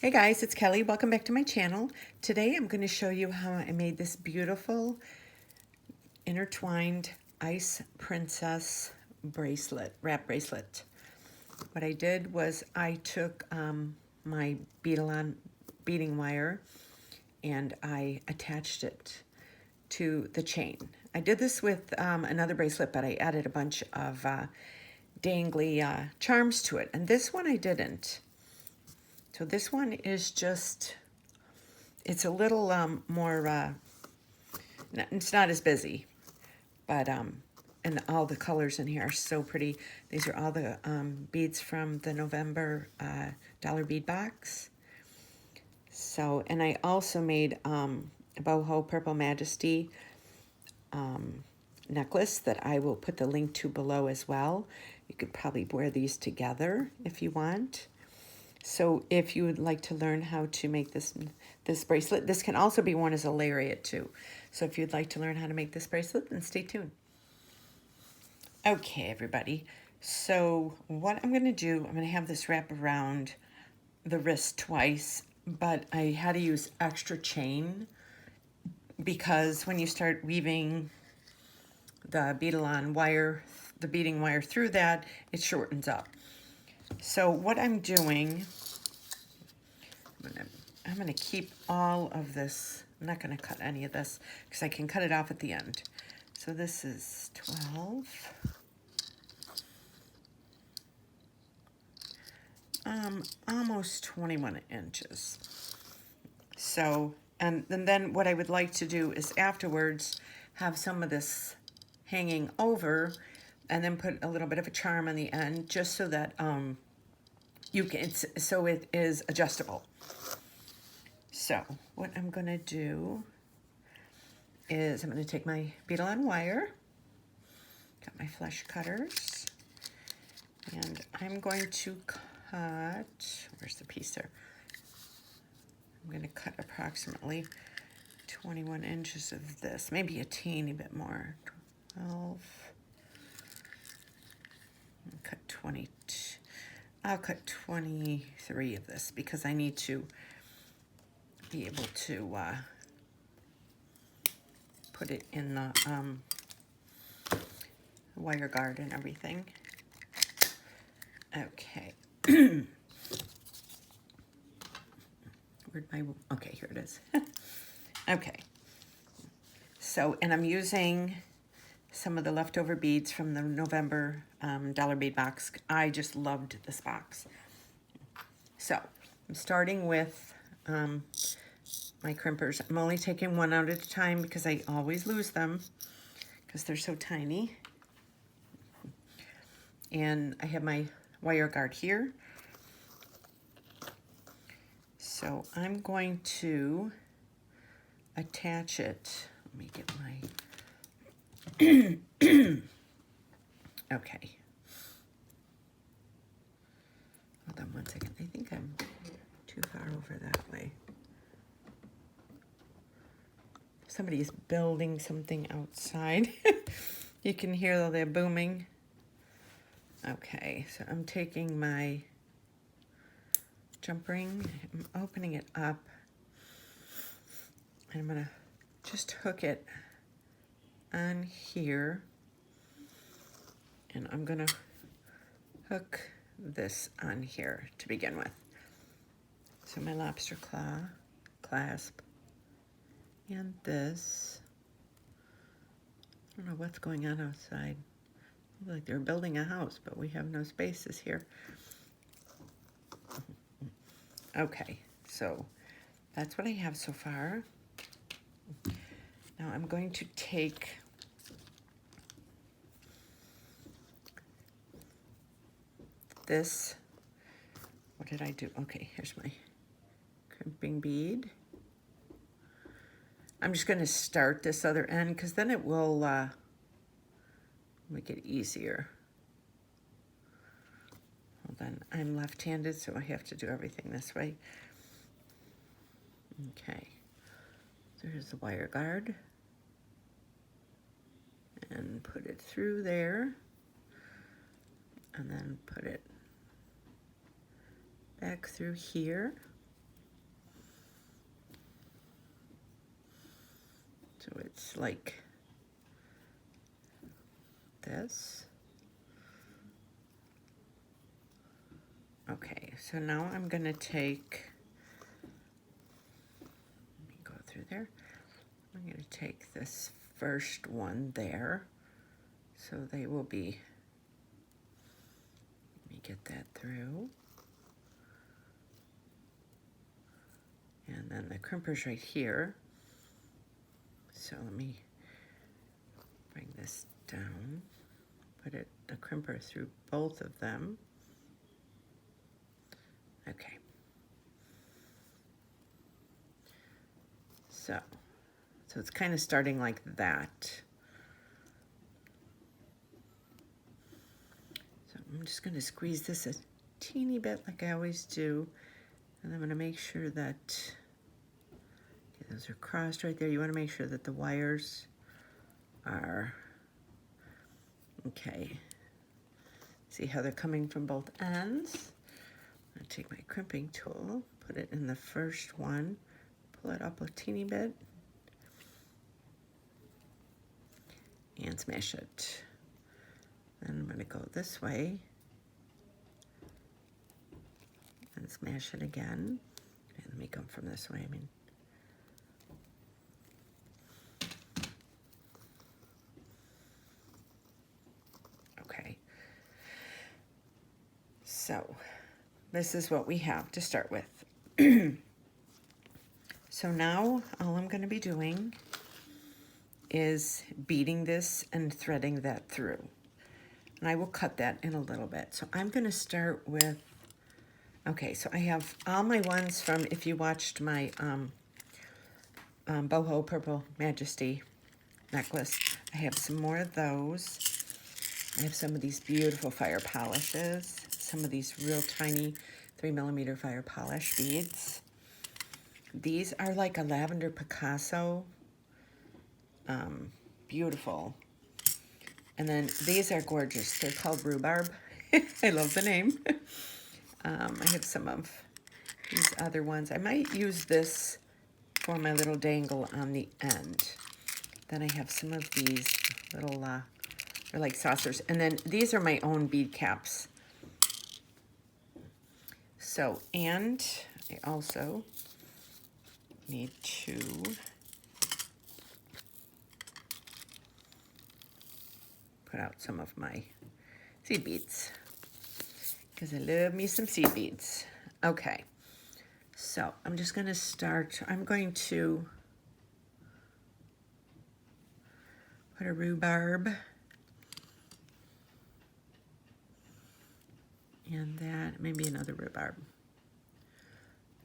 Hey guys, it's Kelly. Welcome back to my channel. Today I'm going to show you how I made this beautiful intertwined ice princess bracelet, wrap bracelet. What I did was I took my beading wire and I attached it to the chain. I did this with another bracelet, but I added a bunch of dangly charms to it. And this one I didn't. So this one is just, it's a little more, it's not as busy, but, and all the colors in here are so pretty. These are all the beads from the November dollar bead box. So, and I also made a boho Purple Majesty necklace that I will put the link to below as well. You could probably wear these together if you want. So if you would like to learn how to make this bracelet, this can also be worn as a lariat too. So if you'd like to learn how to make this bracelet, then stay tuned. Okay, everybody. So what I'm going to do, I'm going to have this wrap around the wrist twice, but I had to use extra chain because when you start weaving the beading wire through that, it shortens up. So what I'm doing, I'm gonna keep all of this. I'm not gonna cut any of this because I can cut it off at the end. So this is 12. Almost 21 inches. So, and then what I would like to do is afterwards have some of this hanging over and then put a little bit of a charm on the end just so that so it is adjustable. So what I'm going to do is I'm going to take my beading wire, got my flesh cutters, and I'm going to cut, where's the piece there? I'm going to cut approximately 21 inches of this, maybe a teeny bit more. 12, cut 22. I'll cut 23 of this because I need to be able to put it in the wire guard and everything. Okay. Where'd my, okay, here it is. Okay. So, and I'm using some of the leftover beads from the November dollar bead box. I just loved this box. So, I'm starting with my crimpers. I'm only taking one out at a time because I always lose them because they're so tiny. And I have my wire guard here. So I'm going to attach it. Let me get my, okay. Hold on one second. I think I'm too far over that way. Somebody's building something outside. You can hear though they're booming. Okay, so I'm taking my jump ring, I'm opening it up, and I'm gonna just hook it on here, and I'm gonna hook this on here to begin with. So my lobster claw clasp, and this, I don't know what's going on outside. Like they're building a house, but we have no spaces here. Okay, so that's what I have so far. Now I'm going to take this. What did I do? Okay, here's my crimping bead. I'm just going to start this other end because then it will make it easier. Hold on, I'm left-handed, so I have to do everything this way. Okay, so here's the wire guard. And put it through there. And then put it back through here. So it's like this. Okay, so now I'm going to take, let me go through there. I'm going to take this first one there. So they will be, let me get that through. And then the crimper's right here. So let me bring this down, put it, the crimper through both of them. Okay. So it's kind of starting like that. So I'm just going to squeeze this a teeny bit like I always do. And I'm going to make sure that, okay, those are crossed right there. You want to make sure that the wires are, okay. See how they're coming from both ends? I'm going to take my crimping tool, put it in the first one, pull it up a teeny bit, and smash it. Then I'm going to go this way and smash it again. And let me come from this way, Okay. So this is what we have to start with. So now all I'm going to be doing is beading this and threading that through. And I will cut that in a little bit. So I'm going to start with, okay, so I have all my ones from, if you watched my boho Purple Majesty necklace, I have some more of those. I have some of these beautiful fire polishes, some of these real tiny 3mm fire polish beads. These are like a lavender Picasso, beautiful. And then these are gorgeous. They're called rhubarb. I love the name. I have some of these other ones. I might use this for my little dangle on the end. Then I have some of these little, they're like saucers. And then these are my own bead caps. So, and I also need to put out some of my seed beads because I love me some seed beads. Okay, so I'm just going to start. I'm going to put a rhubarb and that, maybe another rhubarb.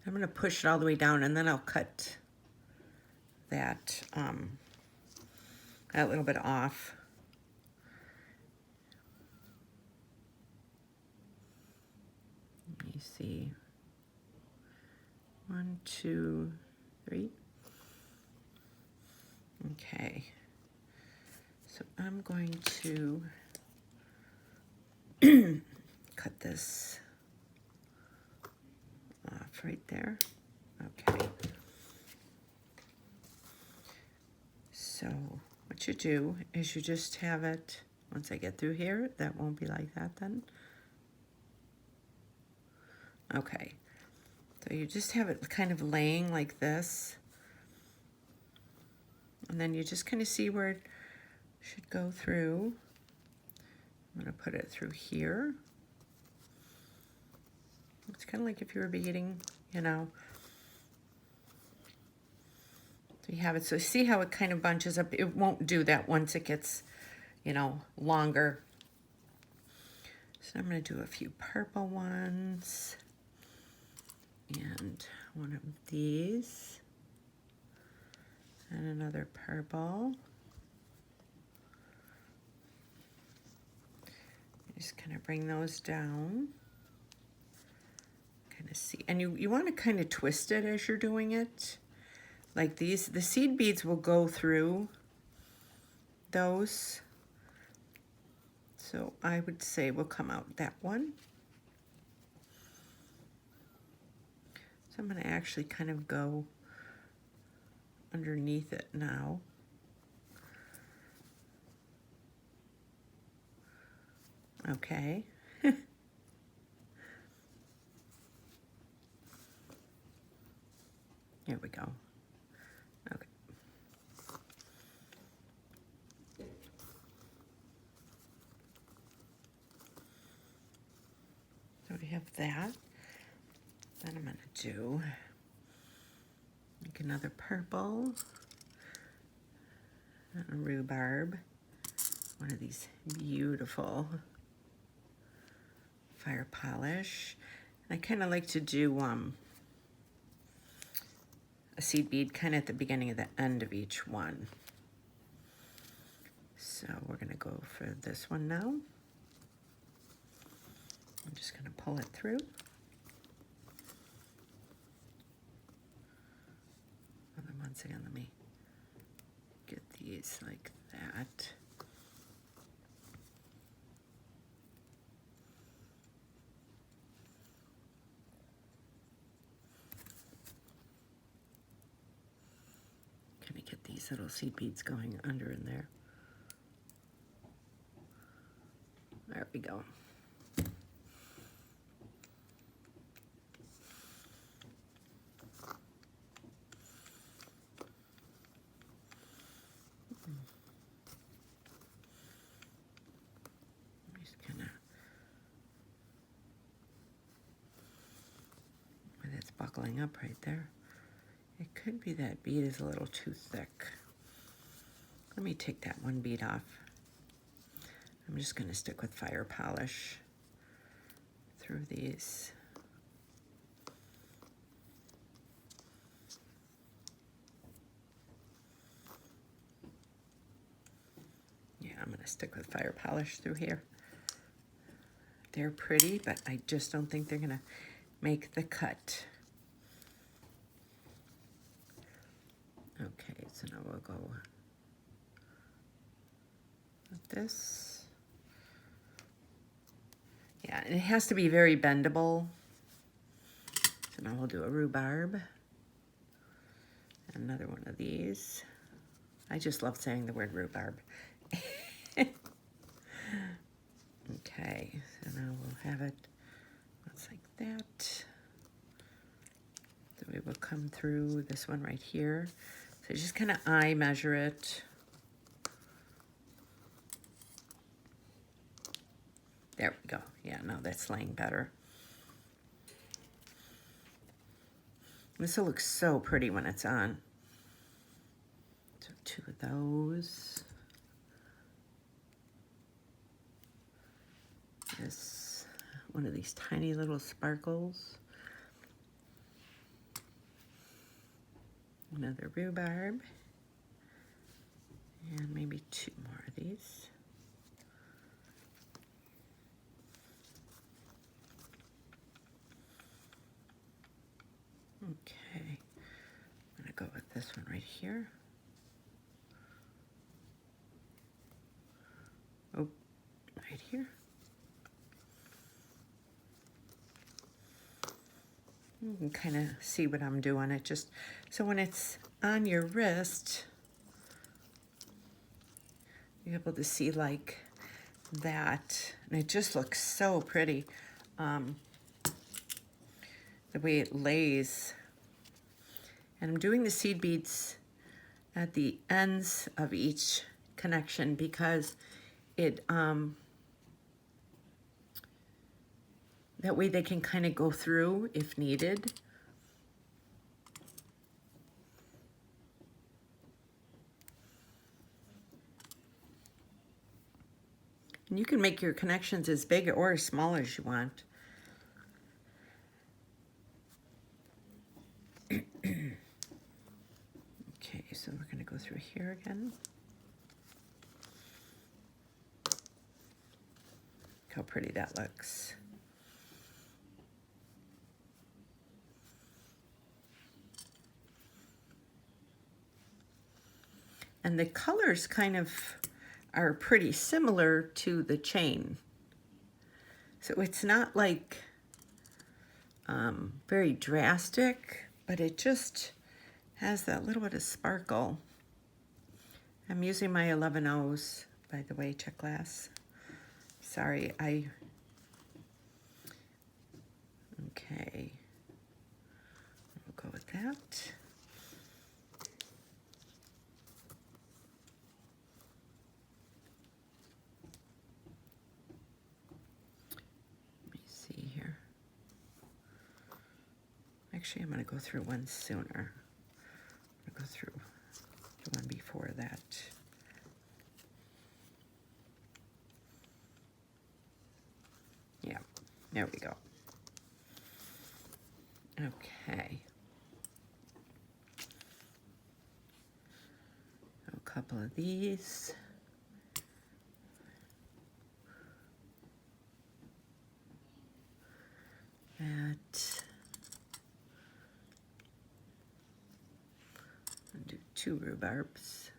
I'm going to push it all the way down and then I'll cut that, that little bit off. Let me see. 1, 2, 3. Okay. So I'm going to cut this off right there. Okay. So what you do is you just have it, once I get through here, that won't be like that then. Okay. So you just have it kind of laying like this. And then you just kind of see where it should go through. I'm going to put it through here. It's kind of like if you were beading, you know. So you have it. So see how it kind of bunches up? It won't do that once it gets, you know, longer. So I'm going to do a few purple ones. And one of these. And another purple. Just kind of bring those down. Kind of see. And you want to kind of twist it as you're doing it. Like these. The seed beads will go through those. So I would say we'll come out that one. So I'm going to actually kind of go underneath it now. Okay. Here we go. Okay. So we have that. Then I'm going to make another purple, a rhubarb, one of these beautiful fire polish. I kind of like to do a seed bead kind of at the beginning of the end of each one. So we're going to go for this one now. I'm just going to pull it through. And then once again, let me get these like that. Kind of get these little seed beads going under in there. There we go. Just kind of, where that's buckling up right there. It could be that bead is a little too thick. Let me take that one bead off. I'm just going to stick with fire polish through these. Yeah, I'm going to stick with fire polish through here. They're pretty, but I just don't think they're going to make the cut. Okay, so now we'll go with this. Yeah, and it has to be very bendable. So now we'll do a rhubarb. Another one of these. I just love saying the word rhubarb. Okay, so now we'll have it looks like that. So we will come through this one right here. So just kind of eye measure it. There we go. Yeah, no, that's laying better. This will look so pretty when it's on. So 2 of those. This, one of these tiny little sparkles. Another rhubarb. And maybe 2 more of these. Okay, I'm gonna go with this one right here. Oh, right here. You can kind of see what I'm doing. It just, so when it's on your wrist, you're able to see like that. And it just looks so pretty. The way it lays. And I'm doing the seed beads at the ends of each connection because it, that way they can kind of go through if needed. And you can make your connections as big or as small as you want. Okay, so we're going to go through here again. Look how pretty that looks. And the colors kind of are pretty similar to the chain. So it's not like very drastic, but it just has that little bit of sparkle. I'm using my 11 O's, by the way, check glass. Sorry, okay. We'll go with that. Let me see here. Actually, I'm going to go through one sooner. I'm going to go through the one before that. Yeah, there we go. Okay. A couple of these. That. I'll do 2 rhubarbs.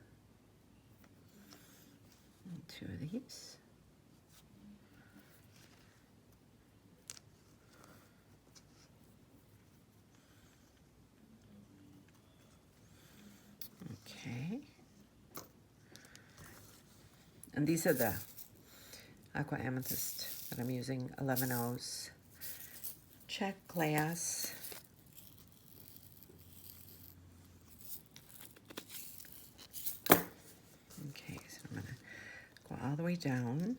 And 2 of these. Okay. And these are the aqua amethyst that I'm using, 11 O's. Check glass. Okay, so I'm gonna go all the way down.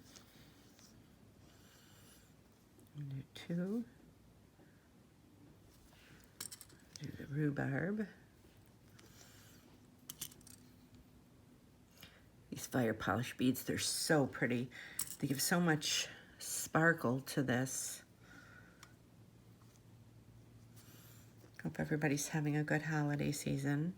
Do 2. Do the rhubarb. These fire polish beads, they're so pretty. They give so much sparkle to this. Hope everybody's having a good holiday season.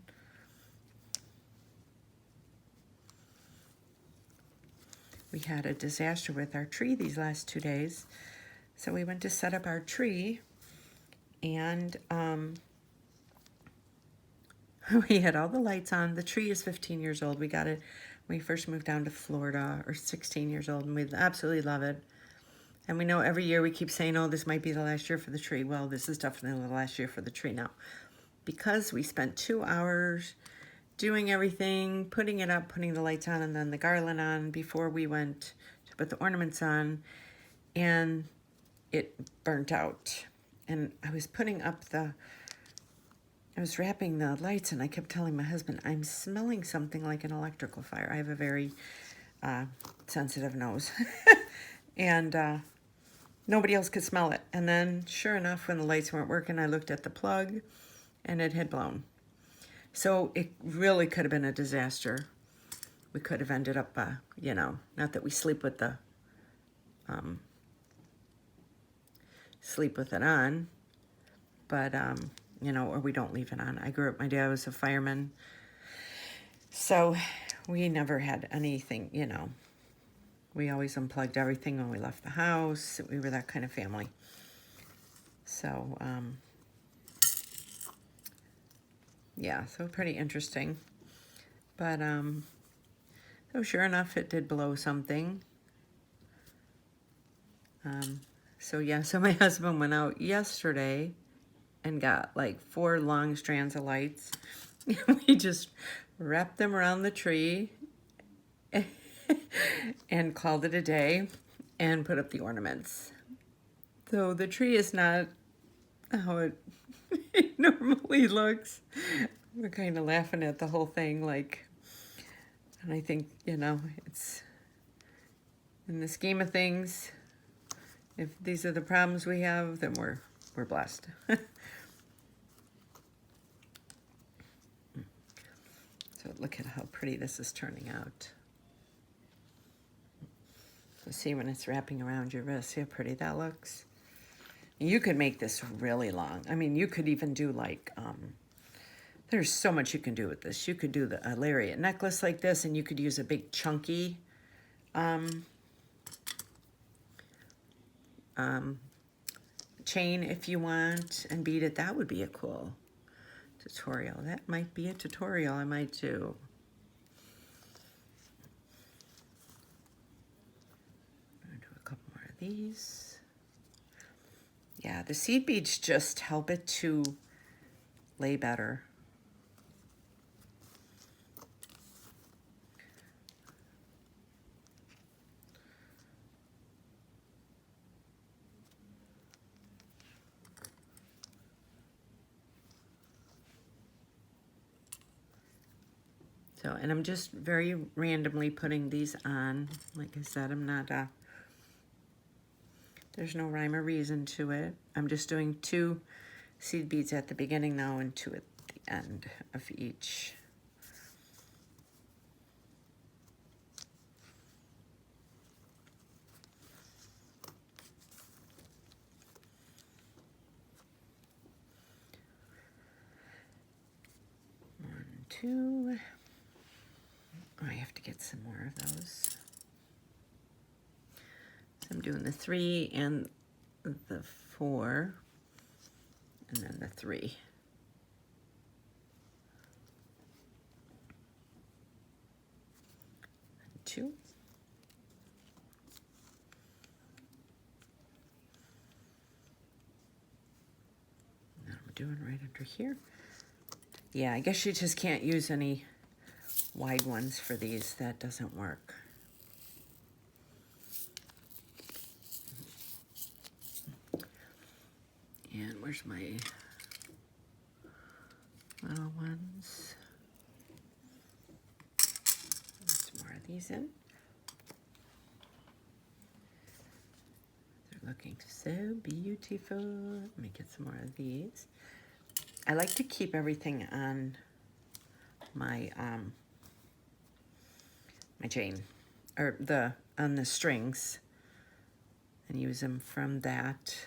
We had a disaster with our tree these last 2 days. So we went to set up our tree, and we had all the lights on. The tree is 15 years old. We got it when we first moved down to Florida, or 16 years old, and we absolutely love it. And we know every year we keep saying, oh, this might be the last year for the tree. Well, this is definitely the last year for the tree now. Because we spent 2 hours doing everything, putting it up, putting the lights on, and then the garland on before we went to put the ornaments on, and it burnt out. And I was wrapping the lights, and I kept telling my husband, I'm smelling something like an electrical fire. I have a very sensitive nose. And nobody else could smell it. And then, sure enough, when the lights weren't working, I looked at the plug, and it had blown. So it really could have been a disaster. We could have ended up, you know, not that we sleep with it on, but, you know, or we don't leave it on. I grew up, my dad was a fireman, so we never had anything, you know. We always unplugged everything when we left the house. We were that kind of family. So, yeah, so pretty interesting. But, so sure enough, it did blow something. So yeah, so my husband went out yesterday and got like 4 long strands of lights. We just wrapped them around the tree and called it a day and put up the ornaments. So the tree is not how it normally looks. We're kind of laughing at the whole thing, like, and I think, you know, it's in the scheme of things, if these are the problems we have, then we're blessed. So look at how pretty this is turning out. So see when it's wrapping around your wrist, see how pretty that looks? You could make this really long. I mean, you could even do like, there's so much you can do with this. You could do a lariat necklace like this, and you could use a big chunky chain if you want, and bead it. That would be a cool tutorial. That might be a tutorial I might do. I'm gonna do a couple more of these. Yeah, the seed beads just help it to lay better. So, and I'm just very randomly putting these on. Like I said, I'm not, there's no rhyme or reason to it. I'm just doing 2 seed beads at the beginning now and 2 at the end of each. One, 2. Oh, I have to get some more of those. So I'm doing the 3 and the 4, and then the 3. And 2. And I'm doing right under here. Yeah, I guess you just can't use any wide ones for these. That doesn't work. And where's my little ones? Some more of these in. They're looking so beautiful. Let me get some more of these. I like to keep everything on my my chain, or on the strings, and use them from that.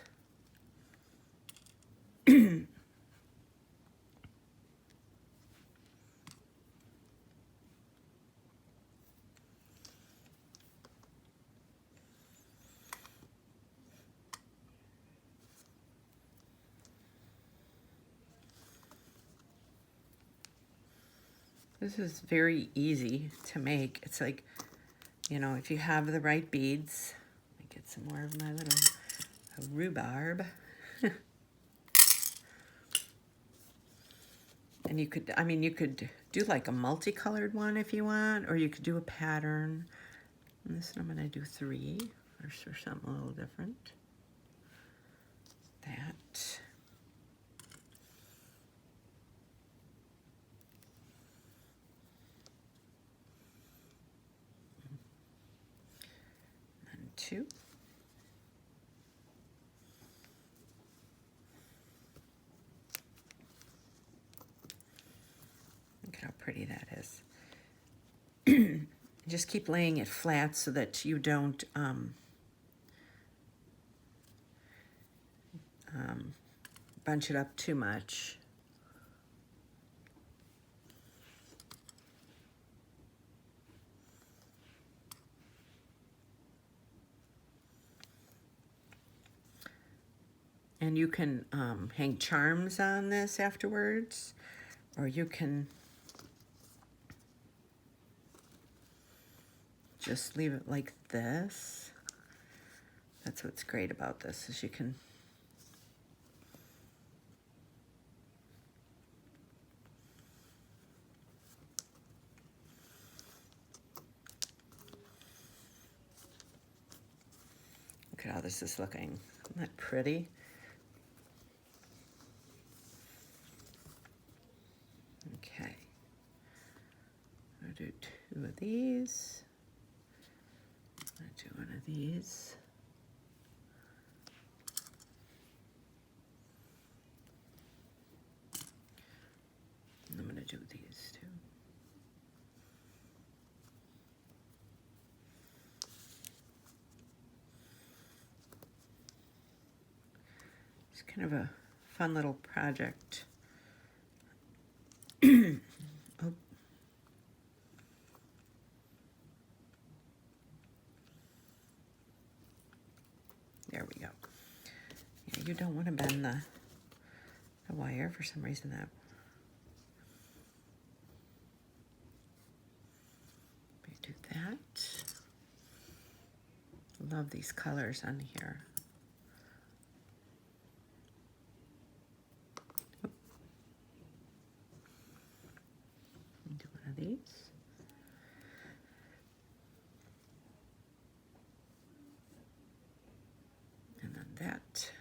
This is very easy to make. It's like, you know, if you have the right beads. Let me get some more of my little rhubarb. And you could, I mean, you could do like a multicolored one if you want, or you could do a pattern. And this one I'm going to do 3, or for something a little different. That. And 2. Look at how pretty that is. Just keep laying it flat so that you don't bunch it up too much. And you can hang charms on this afterwards, or you can just leave it like this. That's what's great about this, is you can look at how this is looking. Isn't that pretty? Okay. I'll do 2 of these. I'll do 1 of these. And I'm going to do these too. It's kind of a fun little project. Oh. There we go. Yeah, you don't want to bend the wire for some reason. That we do that. Love these colors on here. Oh. Do 1 of these. And then that.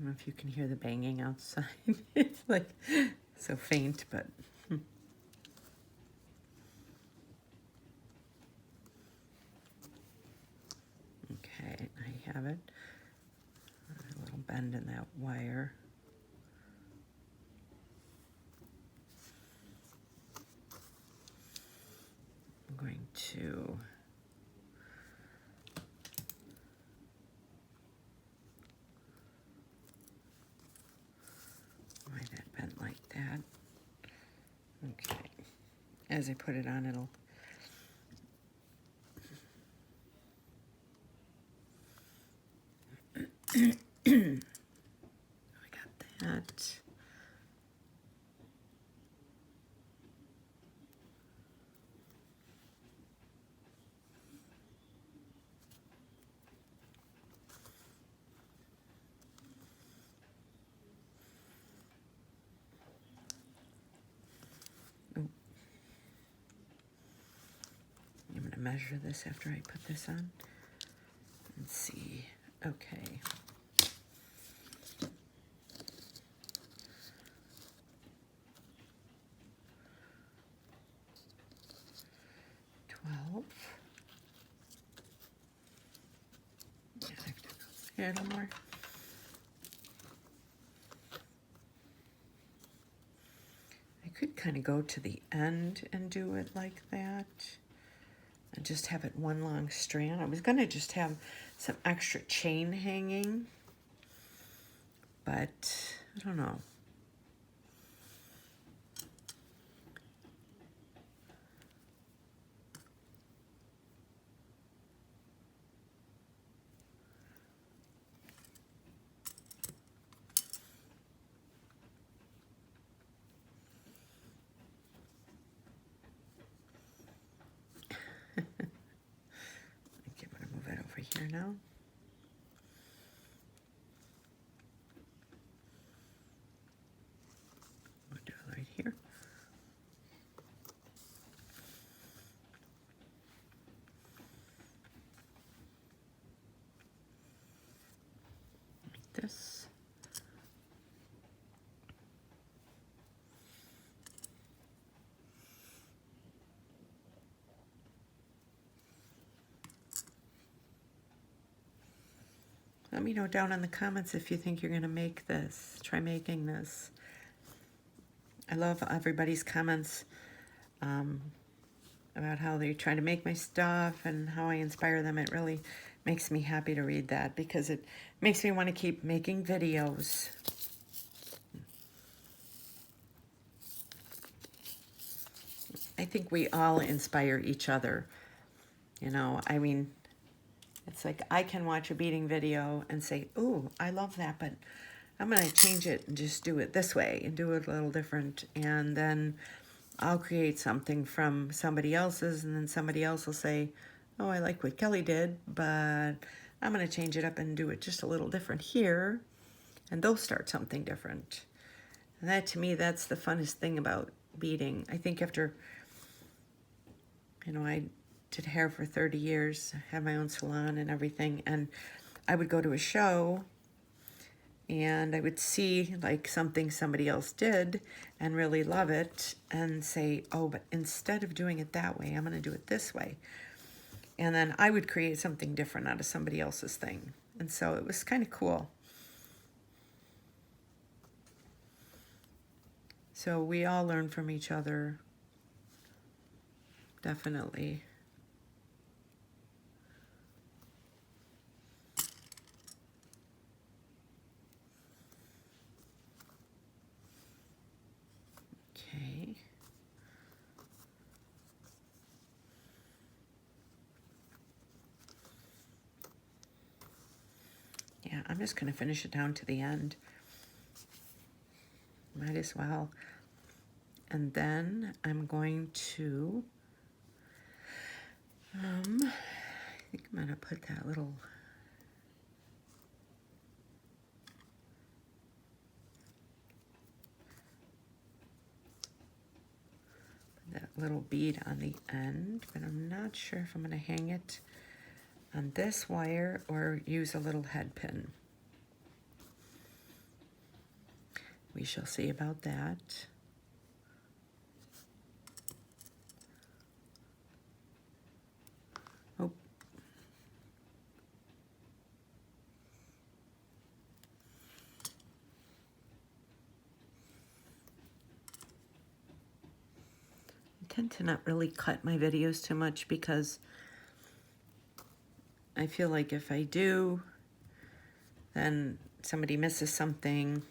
know if you can hear the banging outside. It's like so faint, but okay, I have it. A little bend in that wire. I'm going to why that bent like that. Okay. As I put it on, it'll I got that. Oh. I'm going to measure this after I put this on. Let's see. Okay. Yeah, a little more. I could kind of go to the end and do it like that and just have it one long strand. I was going to just have some extra chain hanging, but I don't know. Okay, I'm going to move it over here now. We'll do it right here. Like this. Let me know down in the comments if you think you're going to make this. Try making this. I love everybody's comments about how they're trying to make my stuff and how I inspire them. It really makes me happy to read that because it makes me want to keep making videos. I think we all inspire each other. You know, I mean, it's like I can watch a beading video and say, ooh, I love that, but I'm going to change it and just do it this way and do it a little different. And then I'll create something from somebody else's, and then somebody else will say, oh, I like what Kelly did, but I'm going to change it up and do it just a little different here. And they'll start something different. And that, to me, that's the funnest thing about beading. I think after, you know, I did hair for 30 years, had my own salon and everything, and I would go to a show and I would see like something somebody else did and really love it and say, oh, but instead of doing it that way, I'm going to do it this way. And then I would create something different out of somebody else's thing. And so it was kind of cool. So we all learn from each other, definitely. Okay. Yeah, I'm just going to finish it down to the end. Might as well. And then I'm going to, I think I'm going to put that little, bead on the end, but I'm not sure if I'm going to hang it on this wire or use a little head pin. we shall see about that. Oh. I tend to not really cut my videos too much because I feel like if I do, then somebody misses something.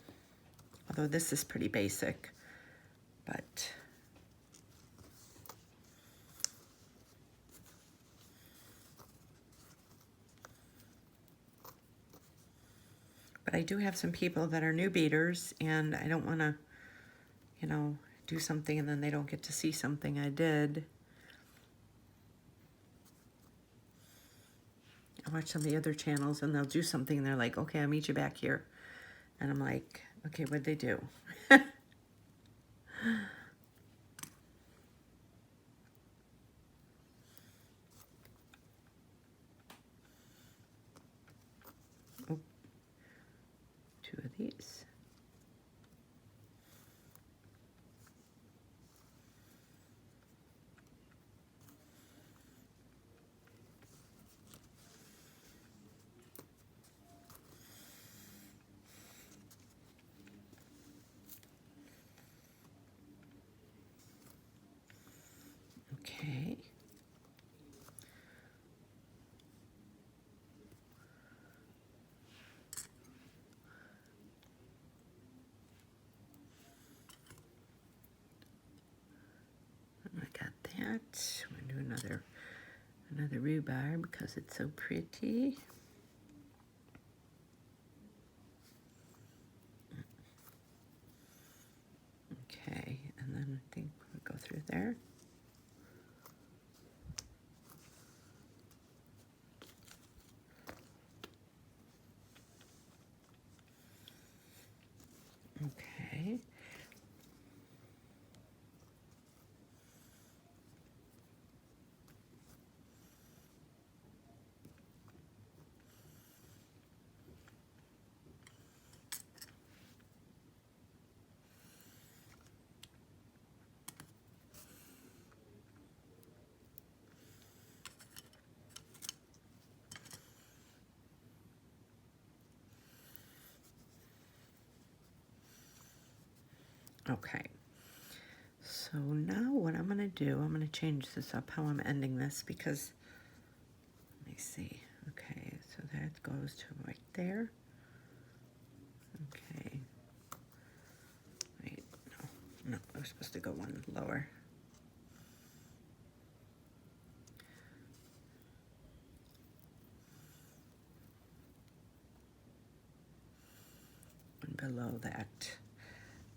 Although this is pretty basic, but I do have some people that are new beaders, and I don't want to, you know, do something and then they don't get to see something I did. I watch some of the other channels and they'll do something and they're like, okay, I'll meet you back here. And I'm like, okay, what'd they do? Oh, 2 of these. Okay. I got that. I'm gonna do another rhubarb because it's so pretty. Okay, and then I think we'll go through there. Okay. Okay. So now what I'm going to do, I'm going to change this up how I'm ending this because, let me see. Okay, so that goes to right there. Okay. Wait, no, I was supposed to go one lower. One below that.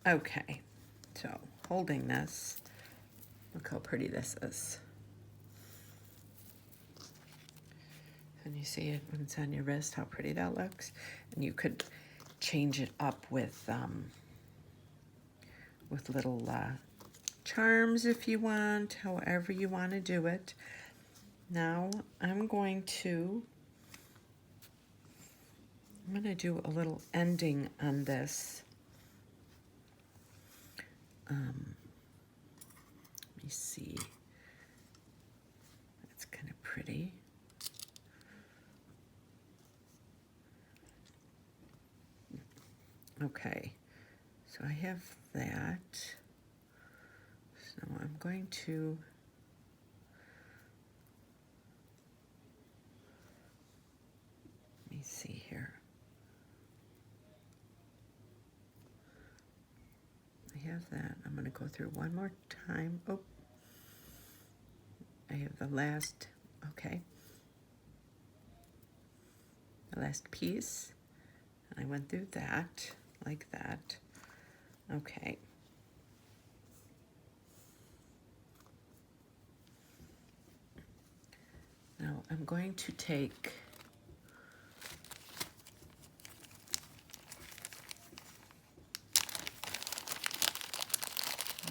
Okay, so holding this, look how pretty this is. And you see it when it's on your wrist, how pretty that looks. And you could change it up with little charms if you want, however you want to do it. Now I'm going to do a little ending on this. Let me see. That's kind of pretty. Okay, so I have that. So I'm going to let me see here. I have that. I'm going to go through one more time. Oh, I have the last, okay. The last piece. I went through that, like that. Okay. Now I'm going to take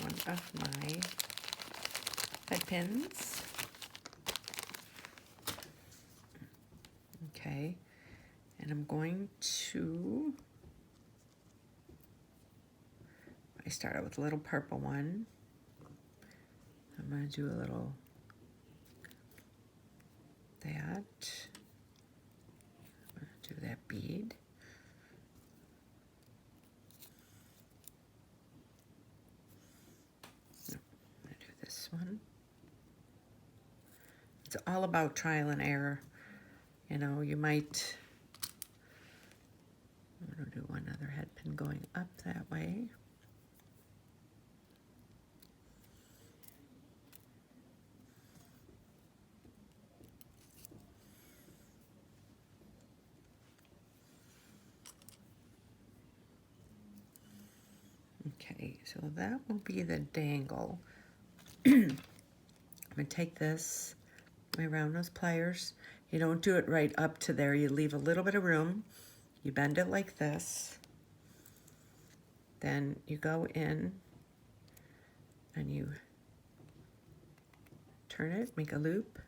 one of my head pins. Okay. And I'm going to I started with a little purple one. I'm going to do a little that. I'm going to do that bead. No, I'm going to do this one. It's all about trial and error. You know, you might, I'm going to do one other head pin going up that way. Okay, so that will be the dangle. I'm going to take this around those pliers. You don't do it right up to there. You leave a little bit of room. You bend it like this. Then you go in and you turn it, make a loop.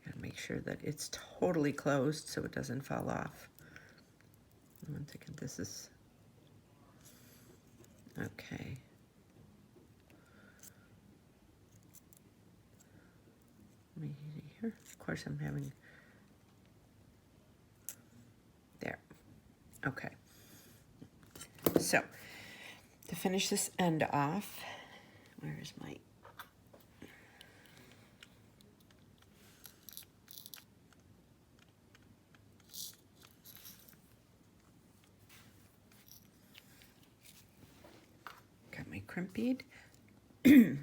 And make sure that it's totally closed so it doesn't fall off. I'm thinking this is okay. Let me see here. Of course, I'm having there. Okay. So to finish this end off, where is my got my crimp bead. Now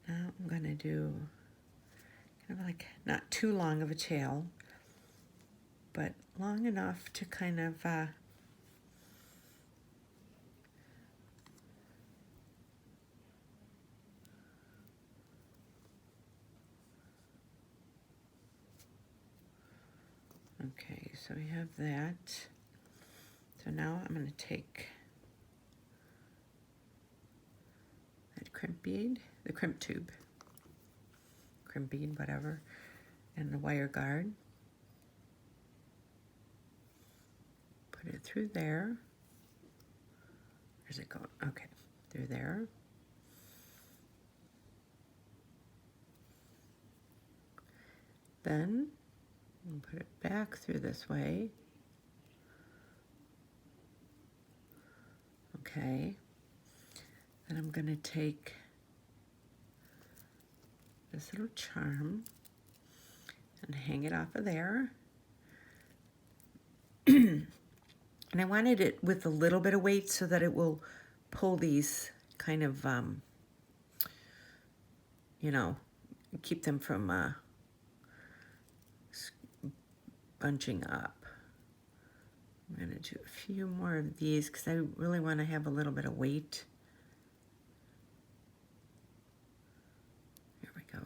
I'm gonna do kind of like not too long of a tail, but long enough to kind of okay, so we have that. So now I'm going to take that crimp bead, the crimp tube, crimp bead, whatever, and the wire guard. Put it through there. Where's it going? Okay, through there. Then put it back through this way. Okay. Then I'm going to take this little charm and hang it off of there. And I wanted it with a little bit of weight so that it will pull these kind of, you know, keep them from bunching up. I'm going to do a few more of these because I really want to have a little bit of weight. There we go.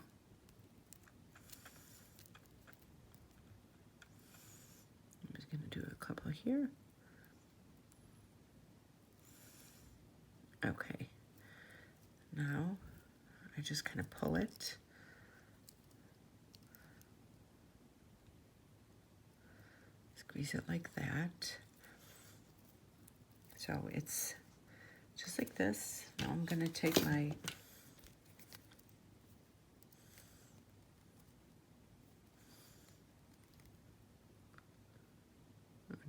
I'm just going to do a couple here. Okay. Now I just kind of pull it. Squeeze it like that. So it's just like this. Now I'm going to take my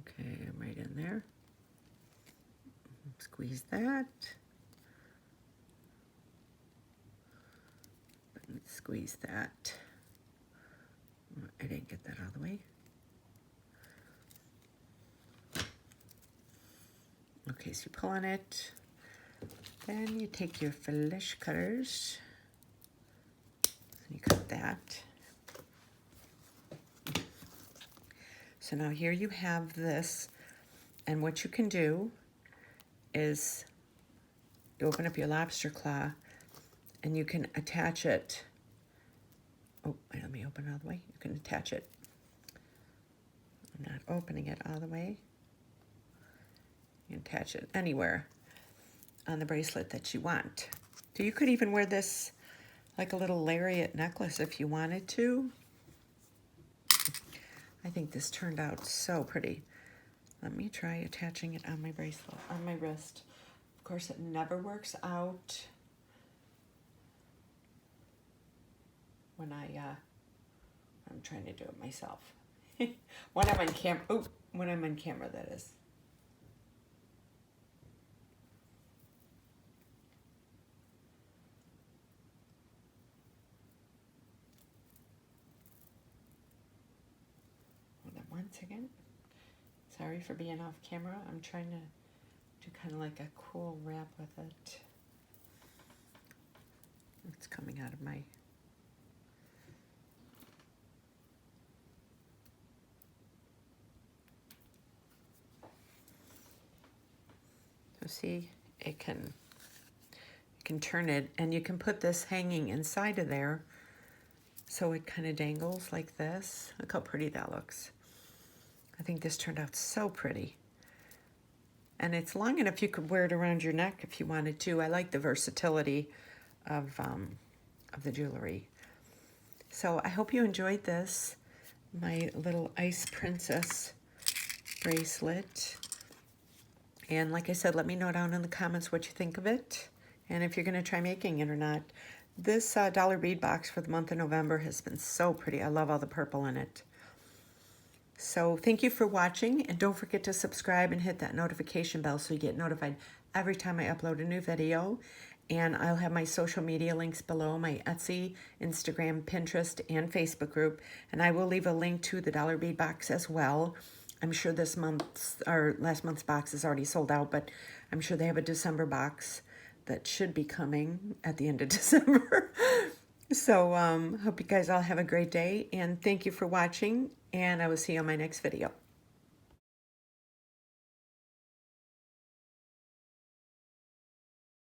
okay, I'm right in there. Squeeze that. Squeeze that. I didn't get that all the way. Okay, so you pull on it, then you take your flesh cutters, and you cut that. So now here you have this, and what you can do is you open up your lobster claw, and you can attach it. Oh, wait, let me open it all the way. You can attach it. I'm not opening it all the way. You can attach it anywhere on the bracelet that you want. So you could even wear this like a little lariat necklace if you wanted to. I think this turned out so pretty. Let me try attaching it on my bracelet, on my wrist. Of course, it never works out when I'm trying to do it myself. When I'm on camera, oh, when I'm on camera, that is. Hold on one second. Sorry for being off camera. I'm trying to do kind of like a cool wrap with it. It's coming out of my... So see, you can turn it, and you can put this hanging inside of there so it kind of dangles like this. Look how pretty that looks. I think this turned out so pretty. And it's long enough you could wear it around your neck if you wanted to. I like the versatility of the jewelry. So I hope you enjoyed this, my little Ice Princess bracelet. And like I said, let me know down in the comments what you think of it, and if you're going to try making it or not. This dollar bead box for the month of November has been so pretty. I love all the purple in it. So thank you for watching, and don't forget to subscribe and hit that notification bell so you get notified every time I upload a new video. And I'll have my social media links below, my Etsy, Instagram, Pinterest, and Facebook group. And I will leave a link to the dollar bead box as well. I'm sure this month's, or last month's box is already sold out, but I'm sure they have a December box that should be coming at the end of December. So hope you guys all have a great day, and thank you for watching, and I will see you on my next video.